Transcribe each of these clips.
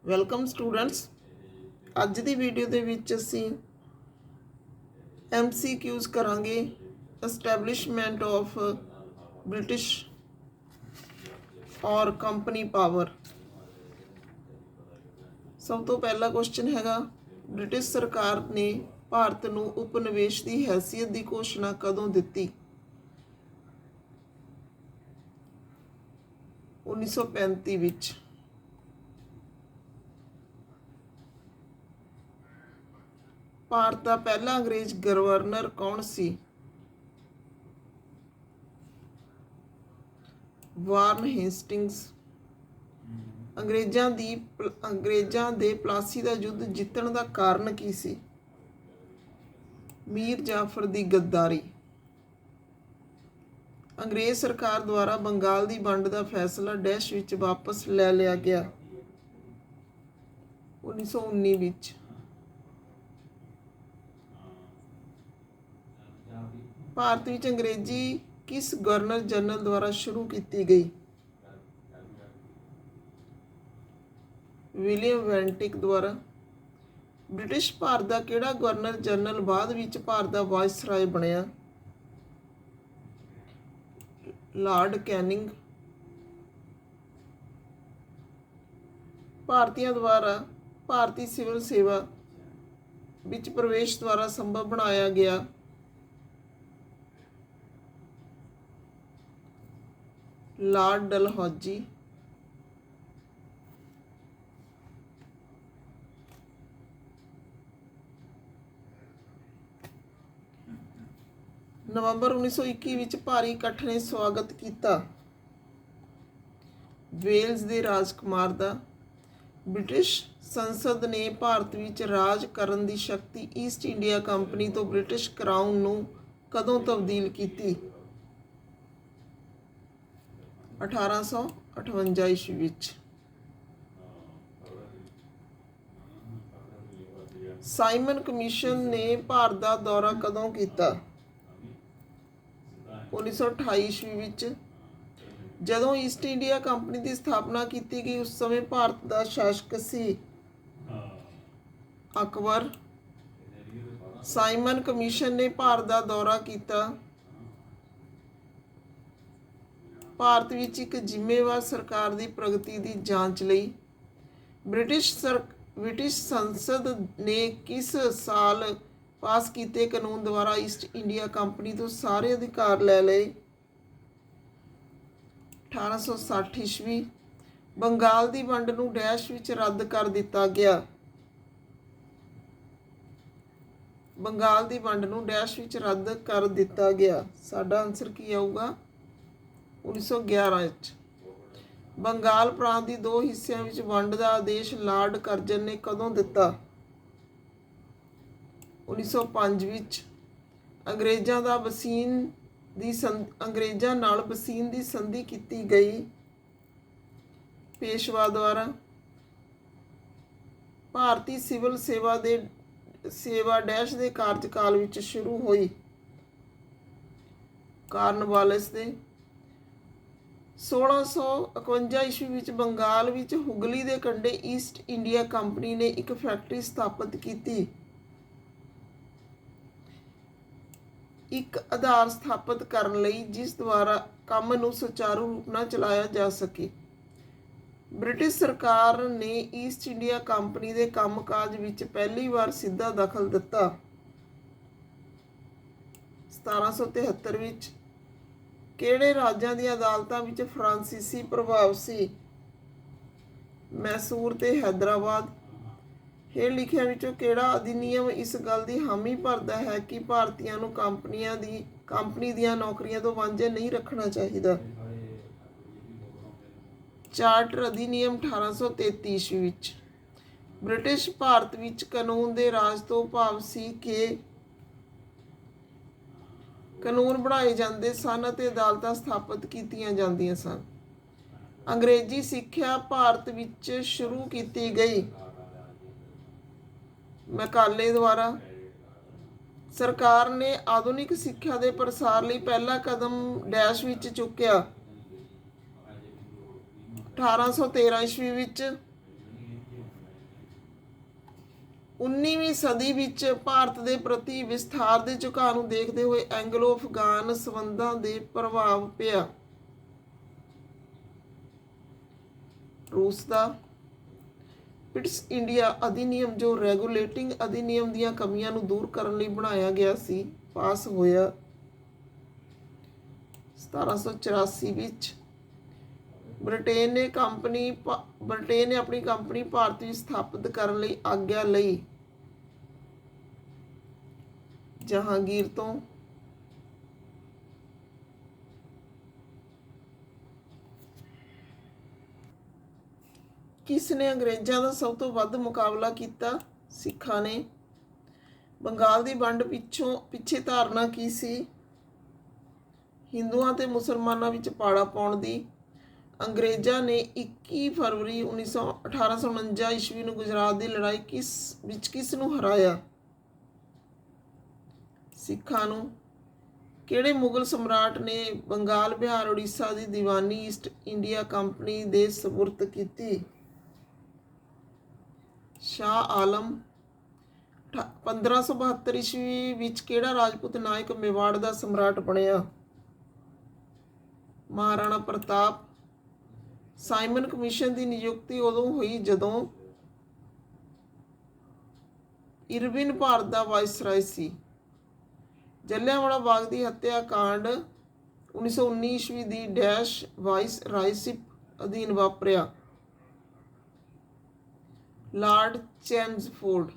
Welcome students. ਅੱਜ ਦੀ video ਦੇ ਵਿੱਚ ਅਸੀਂ MCQs ਕਰਾਂਗੇ ਐਸਟੈਬਲਿਸ਼ਮੈਂਟ ਆਫ ਬ੍ਰਿਟਿਸ਼ ਔਰ ਕੰਪਨੀ ਪਾਵਰ। ਸਭ ਤੋਂ ਪਹਿਲਾ ਕੁਐਸਚਨ ਹੈਗਾ, ਬ੍ਰਿਟਿਸ਼ ਸਰਕਾਰ ਨੇ ਭਾਰਤ ਨੂੰ ਉਪਨਿਵੇਸ਼ ਦੀ ਹੈਸੀਅਤ ਦੀ ਘੋਸ਼ਣਾ ਕਦੋਂ ਦਿੱਤੀ? 1935 ਵਿੱਚ। ਭਾਰਤ ਦਾ ਪਹਿਲਾ ਅੰਗਰੇਜ਼ ਗਵਰਨਰ ਕੌਣ ਸੀ? ਵਾਰਨ ਹੇਸਟਿੰਗਸ। ਅੰਗਰੇਜ਼ਾਂ ਦੇ ਪਲਾਸੀ ਦਾ ਯੁੱਧ ਜਿੱਤਣ ਦਾ ਕਾਰਨ ਕੀ ਸੀ? ਮੀਰ ਜਾਫਰ ਦੀ ਗੱਦਾਰੀ। ਅੰਗਰੇਜ਼ ਸਰਕਾਰ ਦੁਆਰਾ ਬੰਗਾਲ ਦੀ ਵੰਡ ਦਾ ਫੈਸਲਾ ਡੈਸ਼ ਵਿੱਚ ਵਾਪਸ ਲੈ ਲਿਆ ਗਿਆ? 1919 ਵਿੱਚ। ਭਾਰਤ ਵਿੱਚ ਅੰਗਰੇਜ਼ੀ ਕਿਸ ਗਵਰਨਰ ਜਨਰਲ ਦੁਆਰਾ ਸ਼ੁਰੂ ਕੀਤੀ ਗਈ? ਵਿਲੀਅਮ ਵੈਂਟਿਕ ਦੁਆਰਾ। ਬ੍ਰਿਟਿਸ਼ ਭਾਰਤ ਦਾ ਕਿਹੜਾ ਗਵਰਨਰ ਜਨਰਲ ਬਾਅਦ ਵਿੱਚ ਭਾਰਤ ਦਾ ਵਾਇਸਰਾਏ ਬਣਿਆ? Lord Canning. ਭਾਰਤੀਆਂ ਦੁਆਰਾ ਭਾਰਤੀ ਸਿਵਲ ਸੇਵਾ ਵਿੱਚ ਪ੍ਰਵੇਸ਼ ਦੁਆਰਾ ਸੰਭਵ ਬਣਾਇਆ ਗਿਆ? ਲਾਰਡ ਡਲਹੌਜੀ। ਨਵੰਬਰ 1921 ਵਿੱਚ ਭਾਰੀ ਇਕੱਠ ਨੇ ਸਵਾਗਤ ਕੀਤਾ ਵੇਲਜ਼ ਦੇ ਰਾਜਕੁਮਾਰ ਦਾ। ਬ੍ਰਿਟਿਸ਼ ਸੰਸਦ ਨੇ ਭਾਰਤ ਵਿੱਚ ਰਾਜ ਕਰਨ ਦੀ ਸ਼ਕਤੀ ਈਸਟ ਇੰਡੀਆ ਕੰਪਨੀ ਤੋਂ ਬ੍ਰਿਟਿਸ਼ ਕਰਾਊਨ ਨੂੰ ਕਦੋਂ ਤਬਦੀਲ ਕੀਤੀ? 1858 ਈਸਵੀ ਵਿੱਚ। ਸਾਈਮਨ ਕਮਿਸ਼ਨ ਨੇ ਭਾਰਤ ਦਾ ਦੌਰਾ ਕਦੋਂ ਕੀਤਾ? 1928 ਈਸਵੀ ਵਿੱਚ। ਜਦੋਂ ਈਸਟ ਇੰਡੀਆ ਕੰਪਨੀ ਦੀ ਸਥਾਪਨਾ ਕੀਤੀ ਗਈ ਉਸ ਸਮੇਂ ਭਾਰਤ ਦਾ ਸ਼ਾਸਕ ਸੀ ਅਕਬਰ। ਸਾਈਮਨ ਕਮਿਸ਼ਨ ਨੇ ਭਾਰਤ ਦਾ ਦੌਰਾ ਕੀਤਾ। ਭਾਰਤ ਵਿੱਚ ਇੱਕ ਜ਼ਿੰਮੇਵਾਰ ਸਰਕਾਰ ਦੀ ਪ੍ਰਗਤੀ ਦੀ ਜਾਂਚ ਲਈ ਬ੍ਰਿਟਿਸ਼ ਸੰਸਦ ਨੇ ਕਿਸ ਸਾਲ ਪਾਸ ਕੀਤੇ ਕਾਨੂੰਨ ਦੁਆਰਾ ਈਸਟ ਇੰਡੀਆ ਕੰਪਨੀ ਤੋਂ ਸਾਰੇ ਅਧਿਕਾਰ ਲੈ ਲਏ? 1860 ਈਸਵੀ। ਬੰਗਾਲ ਦੀ ਵੰਡ ਨੂੰ ਡੈਸ਼ ਵਿੱਚ ਰੱਦ ਕਰ ਦਿੱਤਾ ਗਿਆ? ਬੰਗਾਲ ਦੀ ਵੰਡ ਨੂੰ ਡੈਸ਼ ਵਿੱਚ ਰੱਦ ਕਰ ਦਿੱਤਾ ਗਿਆ। ਸਾਡਾ ਆਨਸਰ ਕੀ ਆਊਗਾ? 1911 ਵਿੱਚ। ਬੰਗਾਲ ਪ੍ਰਾਂਤ ਦੀ ਦੋ ਹਿੱਸਿਆਂ ਵਿੱਚ ਵੰਡ ਦਾ ਆਦੇਸ਼ ਲਾਰਡ ਕਰਜ਼ਨ ਨੇ ਕਦੋਂ ਦਿੱਤਾ? 1905 ਵਿੱਚ। ਅੰਗਰੇਜ਼ਾਂ ਨਾਲ ਬਸੀਨ ਦੀ ਸੰਧੀ ਕੀਤੀ ਗਈ ਪੇਸ਼ਵਾ ਦੁਆਰਾ। ਭਾਰਤੀ ਸਿਵਲ ਸੇਵਾ ਡੈਸ਼ ਦੇ ਕਾਰਜਕਾਲ ਵਿੱਚ ਸ਼ੁਰੂ ਹੋਈ? ਕਾਰਨਵਾਲਿਸ ਦੇ। 1651 ਈਸਵੀ ਵਿੱਚ ਬੰਗਾਲ ਵਿੱਚ ਹੁਗਲੀ ਦੇ ਕੰਢੇ ਈਸਟ ਇੰਡੀਆ ਕੰਪਨੀ ਨੇ ਇੱਕ ਫੈਕਟਰੀ ਸਥਾਪਿਤ ਕੀਤੀ। ਇੱਕ ਆਧਾਰ ਸਥਾਪਿਤ ਕਰਨ ਲਈ ਜਿਸ ਦੁਆਰਾ ਕੰਮ ਨੂੰ ਸੁਚਾਰੂ ਰੂਪ ਨਾਲ ਚਲਾਇਆ ਜਾ ਸਕੇ। ਬ੍ਰਿਟਿਸ਼ ਸਰਕਾਰ ਨੇ ਈਸਟ ਇੰਡੀਆ ਕੰਪਨੀ ਦੇ ਕੰਮਕਾਜ ਵਿੱਚ ਪਹਿਲੀ ਵਾਰ ਸਿੱਧਾ ਦਖਲ ਦਿੱਤਾ? 1773 ਵਿੱਚ। ਕਿਹੜੇ ਰਾਜਾਂ ਦੀਆਂ ਅਦਾਲਤਾਂ ਵਿੱਚ ਫਰਾਂਸੀਸੀ ਪ੍ਰਭਾਵ ਸੀ? ਮੈਸੂਰ ਤੇ ਹੈਦਰਾਬਾਦ। ਹੇਠ ਲਿਖਿਆਂ ਵਿੱਚੋਂ ਕਿਹੜਾ ਅਧਿਨਿਯਮ ਇਸ ਗੱਲ ਦੀ ਹਾਮੀ ਭਰਦਾ ਹੈ ਕਿ ਭਾਰਤੀਆਂ ਨੂੰ ਕੰਪਨੀ ਦੀਆਂ ਨੌਕਰੀਆਂ ਤੋਂ ਵਾਂਝੇ ਨਹੀਂ ਰੱਖਣਾ ਚਾਹੀਦਾ? ਚਾਰਟਰ ਅਧਿਨਿਯਮ 1833 ਈਸਵੀ ਵਿੱਚ। ਬ੍ਰਿਟਿਸ਼ ਭਾਰਤ ਵਿੱਚ ਕਾਨੂੰਨ ਦੇ ਰਾਜ ਤੋਂ ਭਾਵ ਸੀ ਕਿ ਕਾਨੂੰਨ ਬਣਾਏ ਜਾਂਦੇ ਸਨ ਅਤੇ ਅਦਾਲਤਾਂ ਸਥਾਪਿਤ ਕੀਤੀਆਂ ਜਾਂਦੀਆਂ ਸਨ। ਅੰਗਰੇਜ਼ੀ ਸਿੱਖਿਆ ਭਾਰਤ ਵਿੱਚ ਸ਼ੁਰੂ ਕੀਤੀ ਗਈ? ਮੈਕਾਲੇ ਦੁਆਰਾ। ਸਰਕਾਰ ਨੇ ਆਧੁਨਿਕ ਸਿੱਖਿਆ ਦੇ ਪ੍ਰਸਾਰ ਲਈ ਪਹਿਲਾ ਕਦਮ ਡੈਸ਼ ਵਿੱਚ ਚੁੱਕਿਆ? 1813 ਈਸਵੀ ਵਿੱਚ। 19ਵੀਂ ਸਦੀ ਵਿੱਚ ਭਾਰਤ ਦੇ ਪ੍ਰਤੀ ਵਿਸਥਾਰ ਦੇ ਝੁਕਾਅ ਨੂੰ ਦੇਖਦੇ ਹੋਏ ਐਂਗਲੋ ਅਫਗਾਨ ਸੰਬੰਧਾਂ ਦੇ ਪ੍ਰਭਾਵ ਪਿਆ। ਰੂਸ ਦਾ ਪਿਟਸ ਇੰਡੀਆ ਅਧਿਨਿਯਮ, ਜੋ ਰੈਗੂਲੇਟਿੰਗ ਅਧਿਨਿਯਮ ਦੀਆਂ ਕਮੀਆਂ ਨੂੰ ਦੂਰ ਕਰਨ ਲਈ ਬਣਾਇਆ ਗਿਆ ਸੀ, ਪਾਸ ਹੋਇਆ 1784 ਵਿੱਚ। ਬ੍ਰਿਟੇਨ ਨੇ ਆਪਣੀ ਕੰਪਨੀ ਭਾਰਤ ਵਿੱਚ ਸਥਾਪਿਤ ਕਰਨ ਲਈ ਆਗਿਆ ਲਈ। ਜਹਾਂਗੀਰ ਤੋਂ ਕਿਸ ਨੇ ਅੰਗਰੇਜ਼ਾਂ ਦਾ ਸਭ ਤੋਂ ਵੱਧ ਮੁਕਾਬਲਾ ਕੀਤਾ? ਸਿੱਖਾਂ ਨੇ। ਬੰਗਾਲ ਦੀ ਵੰਡ ਪਿੱਛੇ ਧਾਰਨਾ ਕੀ ਸੀ? ਹਿੰਦੂਆਂ ਤੇ ਮੁਸਲਮਾਨਾਂ ਵਿੱਚ ਪਾੜਾ ਪਾਉਣ ਦੀ। ਅੰਗਰੇਜ਼ਾਂ ਨੇ 21 ਫਰਵਰੀ 1849 ਈਸਵੀ ਨੂੰ ਗੁਜਰਾਤ ਦੀ ਲੜਾਈ ਕਿਸ ਨੂੰ ਹਰਾਇਆ? ਸਿੱਖਾਂ ਨੂੰ। ਕਿਹੜੇ ਮੁਗਲ ਸਮਰਾਟ ਨੇ ਬੰਗਾਲ, ਬਿਹਾਰ, ਉੜੀਸਾ ਦੀ ਦੀਵਾਨੀ ਈਸਟ ਇੰਡੀਆ ਕੰਪਨੀ ਦੇ ਸਪੁਰਦ ਕੀਤੀ? ਸ਼ਾਹ ਆਲਮ। 1572 ਈਸਵੀ ਵਿੱਚ ਕਿਹੜਾ ਰਾਜਪੂਤ ਨਾਇਕ ਮੇਵਾੜ ਦਾ ਸਮਰਾਟ ਬਣਿਆ? ਮਹਾਰਾਣਾ ਪ੍ਰਤਾਪ। ਸਾਈਮਨ ਕਮਿਸ਼ਨ ਦੀ ਨਿਯੁਕਤੀ ਉਦੋਂ ਹੋਈ ਜਦੋਂ ਇਰਵਿਨ ਭਾਰਤ ਦਾ ਵਾਇਸਰਾਏ ਸੀ। ਜਲਿਆਂਵਾਲਾ ਬਾਗ ਦੀ ਹੱਤਿਆ ਕਾਂਡ 1919 ਈਸਵੀ ਦੀ ਡੈਸ਼ ਵਾਇਸਰਾਏਸ਼ਿਪ ਅਧੀਨ ਵਾਪਰਿਆ? ਲਾਰਡ ਚੈਮਸਫੋਰਡ।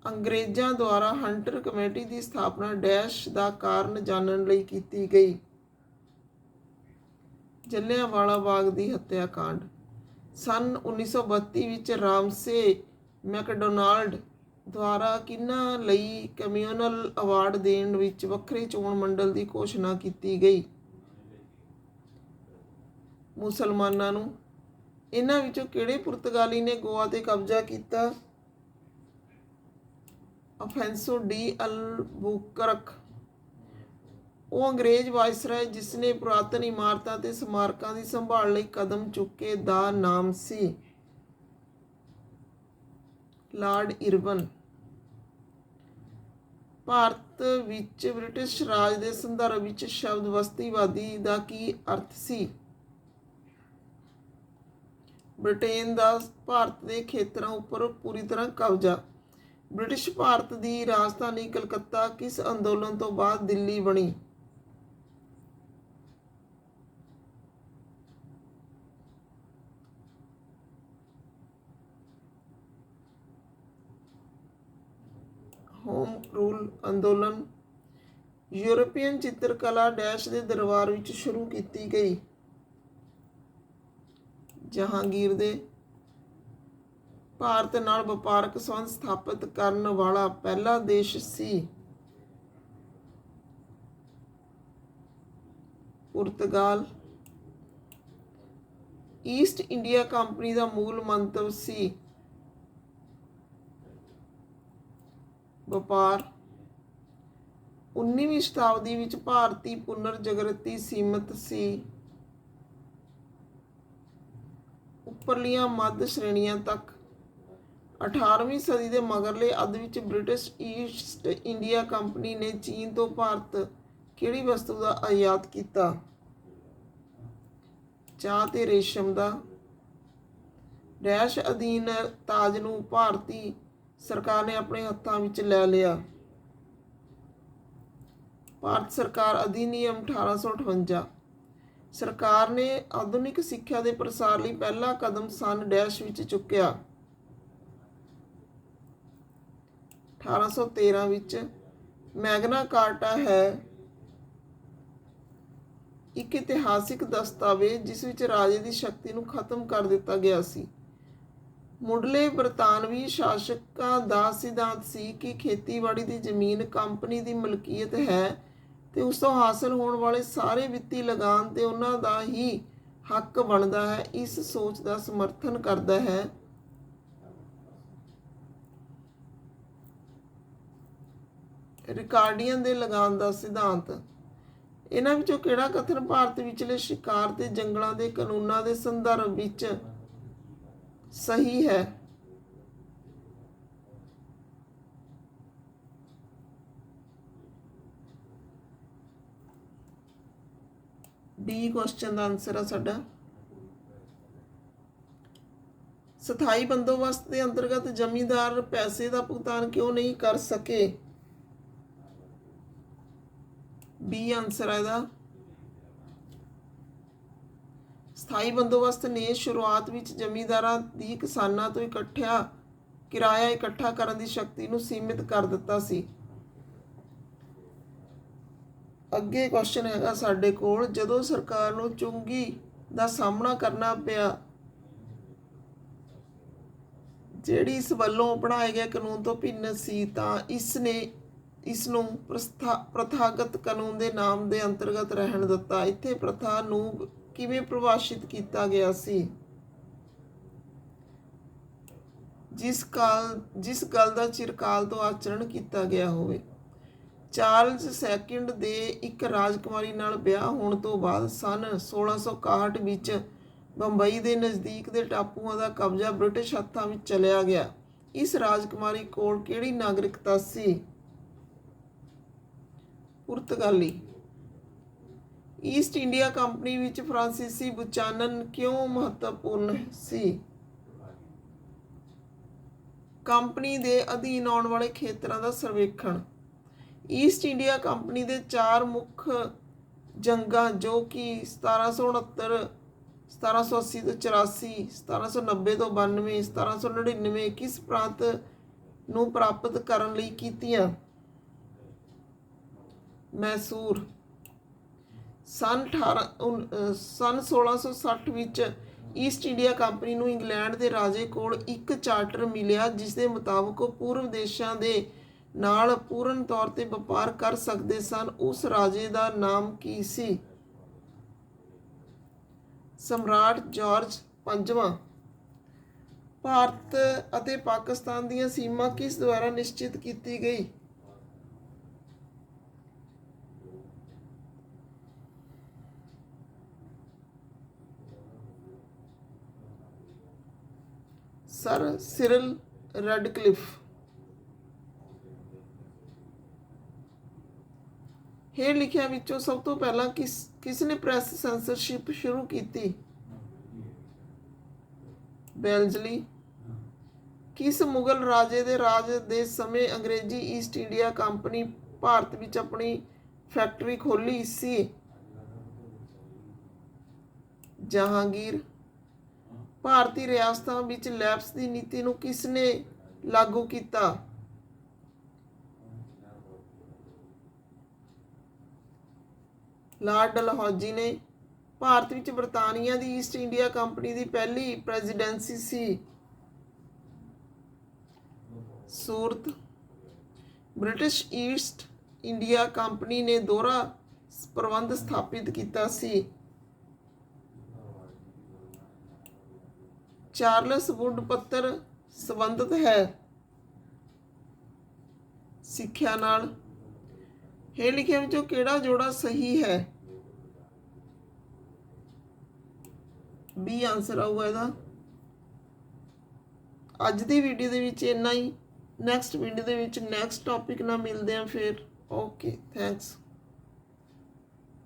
ਅੰਗਰੇਜ਼ਾਂ ਦੁਆਰਾ ਹੰਟਰ ਕਮੇਟੀ ਦੀ ਸਥਾਪਨਾ ਡੈਸ਼ ਦਾ ਕਾਰਨ ਜਾਣਨ ਲਈ ਕੀਤੀ ਗਈ? ਜਲਿਆਂਵਾਲਾ ਬਾਗ ਦੀ ਹੱਤਿਆ ਕਾਂਡ। ਸੰਨ 1932 ਵਿੱਚ ਰਾਮਸੇ ਮੈਕਡੋਨਾਲਡ ਦੁਆਰਾ ਕਿਹਨਾਂ ਲਈ ਕਮਿਊਨਲ ਅਵਾਰਡ ਦੇਣ ਵਿੱਚ ਵੱਖਰੇ ਚੋਣ ਮੰਡਲ ਦੀ ਘੋਸ਼ਣਾ ਕੀਤੀ ਗਈ? ਮੁਸਲਮਾਨਾਂ ਨੂੰ। ਇਹਨਾਂ ਵਿੱਚੋਂ ਕਿਹੜੇ ਪੁਰਤਗਾਲੀ ਨੇ ਗੋਆ ਤੇ ਕਬਜ਼ਾ ਕੀਤਾ? ਅਫੈਂਸੋ ਡੀ ਅਲਬੂਕਰਕ। ਉਹ ਅੰਗਰੇਜ਼ ਵਾਇਸਰਾਏ ਜਿਸ ਨੇ ਪੁਰਾਤਨ ਇਮਾਰਤਾਂ ਤੇ ਸਮਾਰਕਾਂ ਦੀ ਸੰਭਾਲ ਲਈ ਕਦਮ ਚੁੱਕੇ ਦਾ ਨਾਮ ਸੀ? Lord Irwin. ਭਾਰਤ ਵਿੱਚ ਬ੍ਰਿਟਿਸ਼ ਰਾਜ ਦੇ ਸੰਦਰਭ ਵਿੱਚ ਸ਼ਬਦ ਬਸਤੀਵਾਦੀ ਦਾ ਕੀ ਅਰਥ ਸੀ? ਬ੍ਰਿਟੇਨ ਦਾ ਭਾਰਤ ਦੇ ਖੇਤਰਾਂ ਉੱਪਰ ਪੂਰੀ ਤਰ੍ਹਾਂ ਕਬਜ਼ਾ। ਬ੍ਰਿਟਿਸ਼ ਭਾਰਤ ਦੀ ਰਾਜਧਾਨੀ ਕਲਕੱਤਾ ਕਿਸ ਅੰਦੋਲਨ ਤੋਂ ਬਾਅਦ ਦਿੱਲੀ ਬਣੀ? ਹੋਮ ਰੂਲ ਅੰਦੋਲਨ। ਯੂਰਪੀਅਨ ਚਿੱਤਰਕਲਾ ਡੈਸ਼ ਦੇ ਦਰਬਾਰ ਵਿੱਚ ਸ਼ੁਰੂ ਕੀਤੀ ਗਈ? ਜਹਾਂਗੀਰ ਦੇ। ਭਾਰਤ ਨਾਲ ਵਪਾਰਕ ਸੰਬੰਧ ਸਥਾਪਿਤ ਕਰਨ ਵਾਲਾ ਪਹਿਲਾ ਦੇਸ਼ ਸੀ? ਪੁਰਤਗਾਲ। ਈਸਟ ਇੰਡੀਆ ਕੰਪਨੀ ਦਾ ਮੂਲ ਮੰਤਵ ਸੀ? ਵਪਾਰ। 19ਵੀਂ ਸ਼ਤਾਬਦੀ ਵਿੱਚ ਭਾਰਤੀ ਪੁਨਰਜਾਗਰਤੀ ਸੀਮਤ ਸੀ? ਉੱਪਰਲੀਆਂ ਮੱਧ ਸ਼੍ਰੇਣੀਆਂ ਤੱਕ। 18ਵੀਂ ਸਦੀ ਦੇ ਮਗਰਲੇ ਅੱਧ ਵਿੱਚ ਬ੍ਰਿਟਿਸ਼ ਈਸਟ ਇੰਡੀਆ ਕੰਪਨੀ ਨੇ ਚੀਨ ਤੋਂ ਭਾਰਤ ਕਿਹੜੀ ਵਸਤੂ ਦਾ ਆਯਾਤ ਕੀਤਾ? ਚਾਹ ਤੇ ਰੇਸ਼ਮ ਦਾ। ਡੈਸ਼ ਅਧੀਨ ਤਾਜ ਨੂੰ ਭਾਰਤੀ ਸਰਕਾਰ ਨੇ ਆਪਣੇ ਹੱਥਾਂ ਵਿੱਚ ਲੈ ਲਿਆ? ਭਾਰਤ ਸਰਕਾਰ ਅਧਿਨਿਯਮ 1858। ਸਰਕਾਰ ਨੇ ਆਧੁਨਿਕ ਸਿੱਖਿਆ ਦੇ ਪ੍ਰਸਾਰ ਲਈ ਪਹਿਲਾ ਕਦਮ ਸੰਨ ਡੈਸ਼ ਵਿੱਚ ਚੁੱਕਿਆ? 1813 ਵਿੱਚ। ਮੈਗਨਾ ਕਾਰਟਾ ਹੈ ਇੱਕ ਇਤਿਹਾਸਿਕ ਦਸਤਾਵੇਜ਼ ਜਿਸ ਵਿੱਚ ਰਾਜੇ ਦੀ ਸ਼ਕਤੀ ਨੂੰ ਖਤਮ ਕਰ ਦਿੱਤਾ ਗਿਆ ਸੀ। ਮੁੱਢਲੇ ਬਰਤਾਨਵੀ ਸ਼ਾਸਕਾਂ ਦਾ ਸਿਧਾਂਤ ਸੀ ਕਿ ਖੇਤੀਬਾੜੀ ਦੀ ਜ਼ਮੀਨ ਕੰਪਨੀ ਦੀ ਮਲਕੀਅਤ ਹੈ ਤੇ ਉਸ ਤੋਂ ਹਾਸਲ ਹੋਣ ਵਾਲੇ ਸਾਰੇ ਵਿੱਤੀ ਲਗਾਨ ਤੇ ਉਹਨਾਂ ਦਾ ਹੀ ਹੱਕ ਬਣਦਾ ਹੈ। ਇਸ ਸੋਚ ਦਾ ਸਮਰਥਨ ਕਰਦਾ ਹੈ ਰਿਕਾਰਡੀਅਨ ਦੇ ਲਗਾਨ ਦਾ ਸਿਧਾਂਤ। ਇਹਨਾਂ ਵਿੱਚੋਂ ਕਿਹੜਾ ਕਥਨ ਭਾਰਤ ਵਿਚਲੇ ਸ਼ਿਕਾਰ ਤੇ ਜੰਗਲਾਂ ਦੇ ਕਾਨੂੰਨਾਂ ਦੇ ਸੰਦਰਭ ਵਿੱਚ ਸਹੀ ਹੈ? डी क्वेश्चन का आंसर है साडा। स्थाई बंदोबस्त के अंतर्गत जमींदार पैसे का भुगतान क्यों नहीं कर सके? बी आंसर है इहदा। स्थाई बंदोबस्त ने शुरुआत विच जमींदारां दी किसानां तो किराया इकट्ठा करन दी शक्ति नूं सीमित कर दिता सी। अगे क्वेश्चन हैगा साडे कोल, जदों सरकार नूं चुंगी दा सामना करना पिया, ਜਿਹੜੀ ਇਸ ਵੱਲੋਂ ਬਣਾਏ ਗਏ ਕਾਨੂੰਨ ਤੋਂ ਭਿੰਨ ਸੀ ਤਾਂ ਇਸ ਨੂੰ ਪ੍ਰਥਾਗਤ ਕਾਨੂੰਨ ਦੇ ਨਾਮ ਦੇ ਅੰਤਰਗਤ ਰਹਿਣ ਦਿੱਤਾ। ਇੱਥੇ ਪ੍ਰਥਾ ਨੂੰ ਕਿਵੇਂ ਪ੍ਰਭਾਸ਼ਿਤ ਕੀਤਾ ਗਿਆ ਸੀ? ਜਿਸ ਗੱਲ ਦਾ ਚਿਰਕਾਲ ਤੋਂ ਆਚਰਣ ਕੀਤਾ ਗਿਆ ਹੋਵੇ। ਚਾਰਲਸ ਸੈਕਿੰਡ ਦੇ ਇੱਕ ਰਾਜਕੁਮਾਰੀ ਨਾਲ ਵਿਆਹ ਹੋਣ ਤੋਂ ਬਾਅਦ ਸਨ 1661 ਵਿੱਚ ਬੰਬਈ ਦੇ ਨਜ਼ਦੀਕ ਦੇ ਟਾਪੂਆਂ ਦਾ ਕਬਜ਼ਾ ਬ੍ਰਿਟਿਸ਼ ਹੱਥਾਂ ਵਿੱਚ ਚਲਿਆ ਗਿਆ। ਇਸ ਰਾਜਕੁਮਾਰੀ ਕੋਲ ਕਿਹੜੀ ਨਾਗਰਿਕਤਾ ਸੀ? ਪੁਰਤਗਾਲੀ। ਈਸਟ ਇੰਡੀਆ ਕੰਪਨੀ ਵਿੱਚ ਫਰਾਂਸੀਸੀ ਬੁਚਾਨਨ ਕਿਉਂ ਮਹੱਤਵਪੂਰਨ ਸੀ? ਕੰਪਨੀ ਦੇ ਅਧੀਨ ਆਉਣ ਵਾਲੇ ਖੇਤਰਾਂ ਦਾ ਸਰਵੇਖਣ। ਈਸਟ ਇੰਡੀਆ ਕੰਪਨੀ ਦੇ 4 ਮੁੱਖ ਜੰਗਾਂ ਜੋ ਕਿ 1769, 1780 ਤੋਂ 84, 1790 ਤੋਂ 92, 1799 ਕਿਸ ਪ੍ਰਾਂਤ ਨੂੰ ਪ੍ਰਾਪਤ ਕਰਨ ਲਈ ਕੀਤੀਆਂ? ਮੈਸੂਰ। ਸਨ 1660 ਵਿੱਚ ਈਸਟ ਇੰਡੀਆ ਕੰਪਨੀ ਨੂੰ ਇੰਗਲੈਂਡ ਦੇ ਰਾਜੇ ਕੋਲ ਇੱਕ ਚਾਰਟਰ ਮਿਲਿਆ ਜਿਸ ਦੇ ਮੁਤਾਬਕ ਉਹ ਪੂਰਬ ਦੇਸ਼ਾਂ ਦੇ ਨਾਲ ਪੂਰਨ ਤੌਰ ਤੇ ਵਪਾਰ ਕਰ ਸਕਦੇ ਸਨ। ਉਸ ਰਾਜੇ ਦਾ ਨਾਮ ਕੀ ਸੀ? ਸਮਰਾਟ ਜਾਰਜ ਪੰਜਵਾਂ। ਭਾਰਤ ਅਤੇ ਪਾਕਿਸਤਾਨ ਦੀਆਂ ਸੀਮਾ ਕਿਸ ਦੁਆਰਾ ਨਿਸ਼ਚਿਤ ਕੀਤੀ ਗਈ? Sir Cyril Radcliffe. ਹੇਠ ਲਿਖਿਆਂ ਵਿੱਚੋਂ ਸਭ ਤੋਂ ਪਹਿਲਾਂ ਕਿਸ ਨੇ ਪ੍ਰੈਸ ਸੈਂਸਰਸ਼ਿਪ ਸ਼ੁਰੂ ਕੀਤੀ? ਬੈਲਜ਼ਲੀ। ਕਿਸ ਮੁਗਲ ਰਾਜੇ ਦੇ ਰਾਜ ਦੇ ਸਮੇਂ ਅੰਗਰੇਜ਼ੀ ਈਸਟ ਇੰਡੀਆ ਕੰਪਨੀ ਭਾਰਤ ਵਿੱਚ ਆਪਣੀ ਫੈਕਟਰੀ ਖੋਲ੍ਹੀ ਸੀ? ਜਹਾਂਗੀਰ। ਭਾਰਤੀ ਰਿਆਸਤਾਂ ਵਿੱਚ ਲੈਪਸ ਦੀ ਨੀਤੀ ਨੂੰ ਕਿਸ ਨੇ ਲਾਗੂ ਕੀਤਾ? ਲਾਰਡ ਡਲਹੌਜੀ ਨੇ। ਭਾਰਤ ਵਿੱਚ ਬਰਤਾਨੀਆ ਦੀ ਈਸਟ ਇੰਡੀਆ ਕੰਪਨੀ ਦੀ ਪਹਿਲੀ ਪ੍ਰੈਜ਼ੀਡੈਂਸੀ ਸੀ? ਸੂਰਤ। ਬ੍ਰਿਟਿਸ਼ ਈਸਟ ਇੰਡੀਆ ਕੰਪਨੀ ਨੇ ਦੋਹਰਾ ਪ੍ਰਬੰਧ ਸਥਾਪਿਤ ਕੀਤਾ ਸੀ? ਚਾਰਲਸ ਵੁੱਡ ਪੱਤਰ ਸੰਬੰਧਿਤ ਹੈ ਸਿੱਖਿਆ ਨਾਲ। ਹੇਠ ਲਿਖਿਆਂ ਵਿੱਚੋਂ ਕਿਹੜਾ ਜੋੜਾ ਸਹੀ ਹੈ? ਬੀ ਆਨਸਰ ਆਊਗਾ ਇਹਦਾ। ਅੱਜ ਦੀ ਵੀਡੀਓ ਦੇ ਵਿੱਚ ਇੰਨਾ ਹੀ। ਨੈਕਸਟ ਵੀਡੀਓ ਦੇ ਵਿੱਚ ਨੈਕਸਟ ਟੌਪਿਕ ਨਾਲ ਮਿਲਦੇ ਹਾਂ ਫਿਰ। Okay, thanks.